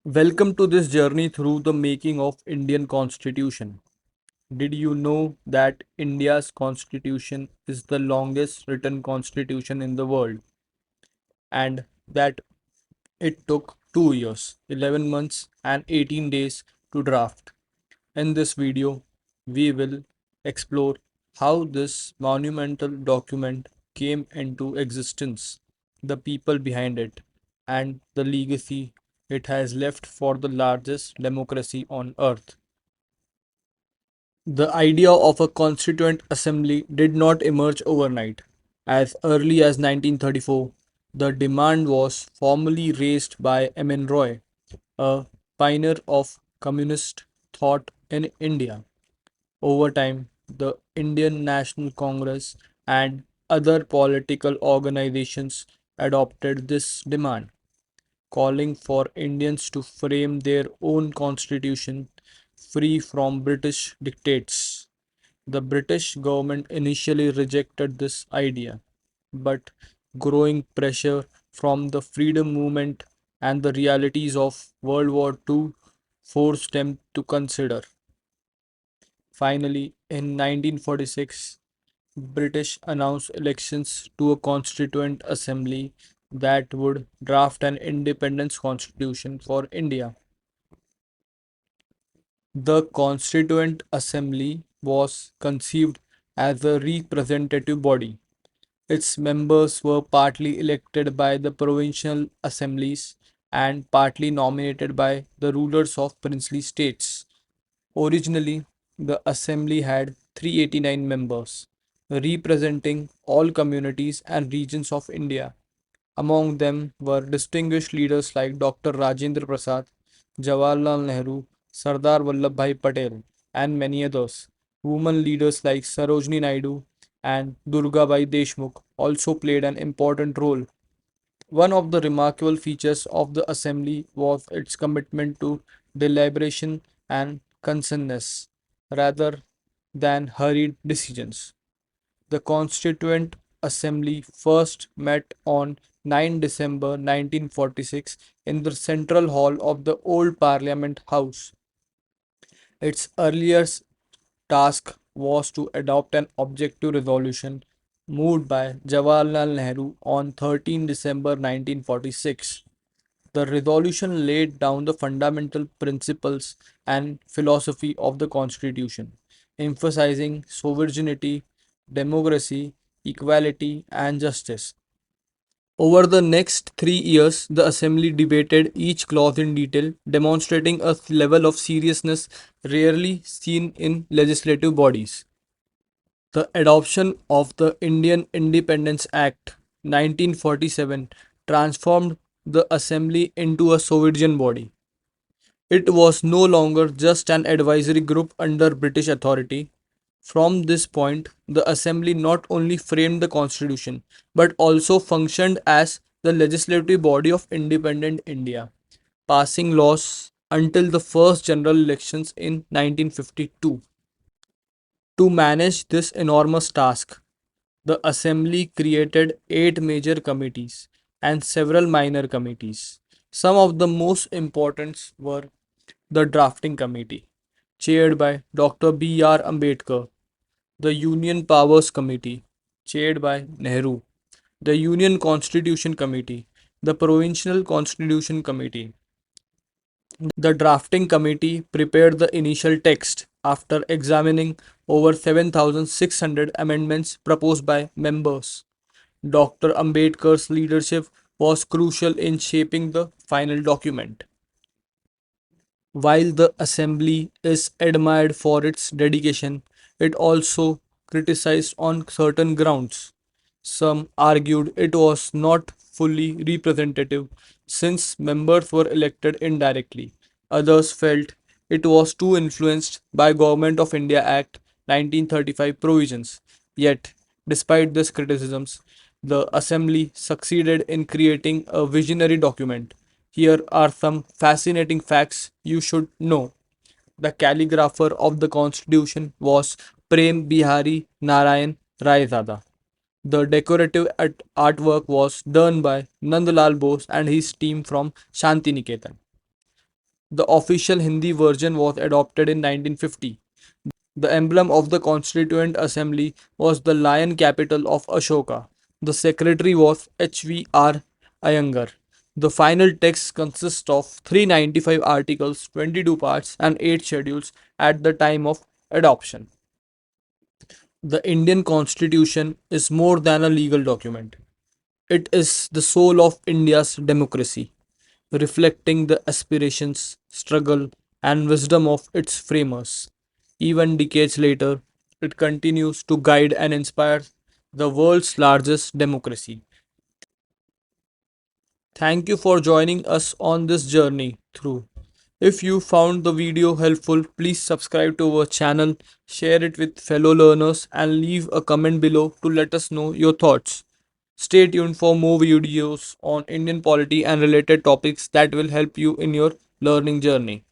Welcome to this journey through the making of Indian Constitution. Did you know that India's constitution is the longest written constitution in the world and that it took 2 years, 11 months and 18 days to draft? In this video, we will explore how this monumental document came into existence, the people behind it, and the legacy it has left for the largest democracy on earth. The idea of a constituent assembly did not emerge overnight. As early as 1934, the demand was formally raised by M.N. Roy, a pioneer of communist thought in India. Over time, the Indian National Congress and other political organizations adopted this demand, calling for Indians to frame their own constitution free from British dictates. The British government initially rejected this idea, but growing pressure from the freedom movement and the realities of World War II forced them to consider. Finally, in 1946, British announced elections to a constituent assembly that would draft an independence constitution for India. The Constituent Assembly was conceived as a representative body. Its members were partly elected by the provincial assemblies and partly nominated by the rulers of princely states. Originally, the assembly had 389 members, representing all communities and regions of India. Among them were distinguished leaders like Dr. Rajendra Prasad, Jawaharlal Nehru, Sardar Vallabhbhai Patel, and many others. Women leaders like Sarojini Naidu and Durgabai Deshmukh also played an important role. One of the remarkable features of the assembly was its commitment to deliberation and consensus rather than hurried decisions. The Constituent Assembly first met on 9 December 1946 in the Central Hall of the old Parliament House. Its earliest task was to adopt an objective resolution moved by Jawaharlal Nehru on 13 December 1946. The resolution laid down the fundamental principles and philosophy of the Constitution, emphasizing sovereignty, democracy, equality, and justice. Over the next 3 years, the Assembly debated each clause in detail, demonstrating a level of seriousness rarely seen in legislative bodies. The adoption of the Indian Independence Act 1947 transformed the Assembly into a sovereign body. It was no longer just an advisory group under British authority. From this point, the Assembly not only framed the Constitution but also functioned as the legislative body of independent India, passing laws until the first general elections in 1952. To manage this enormous task, the Assembly created 8 major committees and several minor committees. Some of the most important were the Drafting Committee, chaired by Dr. B.R. Ambedkar, the Union Powers Committee, chaired by Nehru, the Union Constitution Committee, the Provincial Constitution Committee. The drafting committee prepared the initial text after examining over 7,600 amendments proposed by members. Dr. Ambedkar's leadership was crucial in shaping the final document. While the assembly is admired for its dedication, it also criticized on certain grounds. Some argued it was not fully representative since members were elected indirectly. Others felt it was too influenced by Government of India Act 1935 provisions. Yet, despite these criticisms, the assembly succeeded in creating a visionary document. Here are some fascinating facts you should know. The calligrapher of the constitution was Prem Bihari Narayan Raizada. The decorative artwork was done by Nandlal Bose and his team from Shantiniketan. The official Hindi version was adopted in 1950. The emblem of the Constituent Assembly was the lion capital of Ashoka. The secretary was H.V.R. Iyengar. The final text consists of 395 articles, 22 parts, and 8 schedules at the time of adoption. The Indian Constitution is more than a legal document. It is the soul of India's democracy, reflecting the aspirations, struggle, and wisdom of its framers. Even decades later, it continues to guide and inspire the world's largest democracy. Thank you for joining us on this journey through. If you found the video helpful, please subscribe to our channel, share it with fellow learners, and leave a comment below to let us know your thoughts. Stay tuned for more videos on Indian polity and related topics that will help you in your learning journey.